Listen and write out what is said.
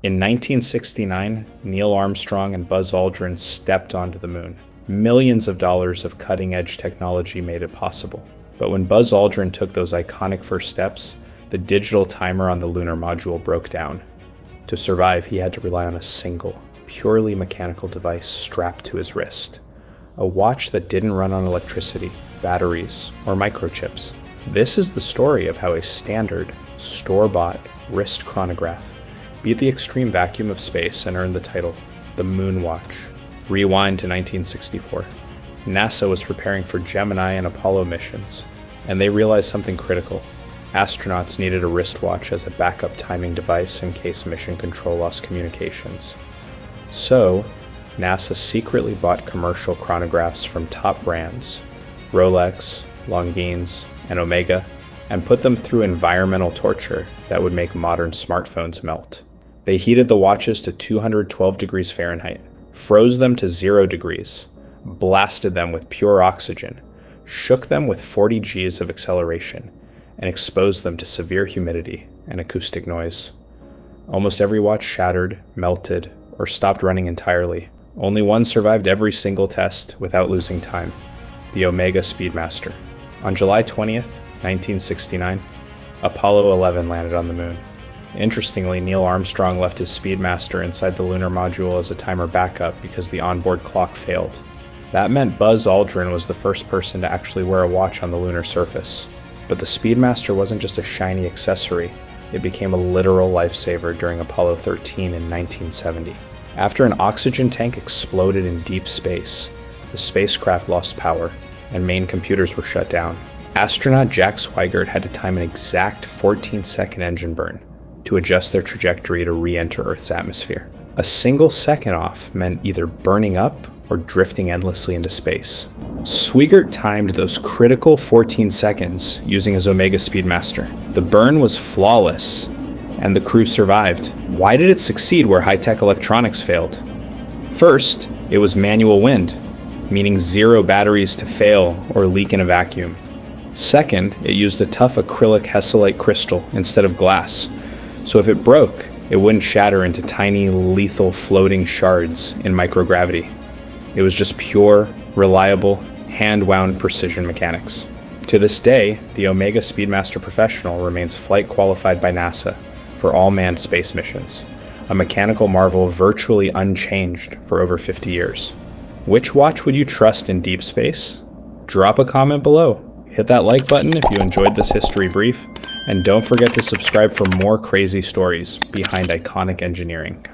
In 1969, Neil Armstrong and Buzz Aldrin stepped onto the moon. Millions of dollars of cutting-edge technology made it possible. But when Buzz Aldrin took those iconic first steps, the digital timer on the lunar module broke down. To survive, he had to rely on a single, purely mechanical device strapped to his wrist. A watch that didn't run on electricity, batteries, or microchips. This is the story of how a standard, store-bought wrist chronograph beat the extreme vacuum of space and earned the title, the Moonwatch. Rewind to 1964. NASA was preparing for Gemini and Apollo missions, and they realized something critical. Astronauts needed a wristwatch as a backup timing device in case mission control lost communications. So, NASA secretly bought commercial chronographs from top brands, Rolex, Longines, and Omega, and put them through environmental torture that would make modern smartphones melt. They heated the watches to 212 degrees Fahrenheit, froze them to 0 degrees, blasted them with pure oxygen, shook them with 40 Gs of acceleration, and exposed them to severe humidity and acoustic noise. Almost every watch shattered, melted, or stopped running entirely. Only one survived every single test without losing time, the Omega Speedmaster. On July 20th, 1969, Apollo 11 landed on the moon. Interestingly, Neil Armstrong left his Speedmaster inside the lunar module as a timer backup because the onboard clock failed. That meant Buzz Aldrin was the first person to actually wear a watch on the lunar surface. But the Speedmaster wasn't just a shiny accessory, it became a literal lifesaver during Apollo 13 in 1970. After an oxygen tank exploded in deep space, the spacecraft lost power, and main computers were shut down. Astronaut Jack Swigert had to time an exact 14-second engine burn to adjust their trajectory to re-enter Earth's atmosphere. A single second off meant either burning up or drifting endlessly into space. Swigert timed those critical 14 seconds using his Omega Speedmaster. The burn was flawless, and the crew survived. Why did it succeed where high-tech electronics failed? First, it was manual wind, meaning 0 batteries to fail or leak in a vacuum. Second, it used a tough acrylic hesselite crystal instead of glass, so if it broke, it wouldn't shatter into tiny, lethal floating shards in microgravity. It was just pure, reliable, hand-wound precision mechanics. To this day, the Omega Speedmaster Professional remains flight qualified by NASA for all manned space missions, a mechanical marvel virtually unchanged for over 50 years. Which watch would you trust in deep space? Drop a comment below. Hit that like button if you enjoyed this history brief, and don't forget to subscribe for more crazy stories behind iconic engineering.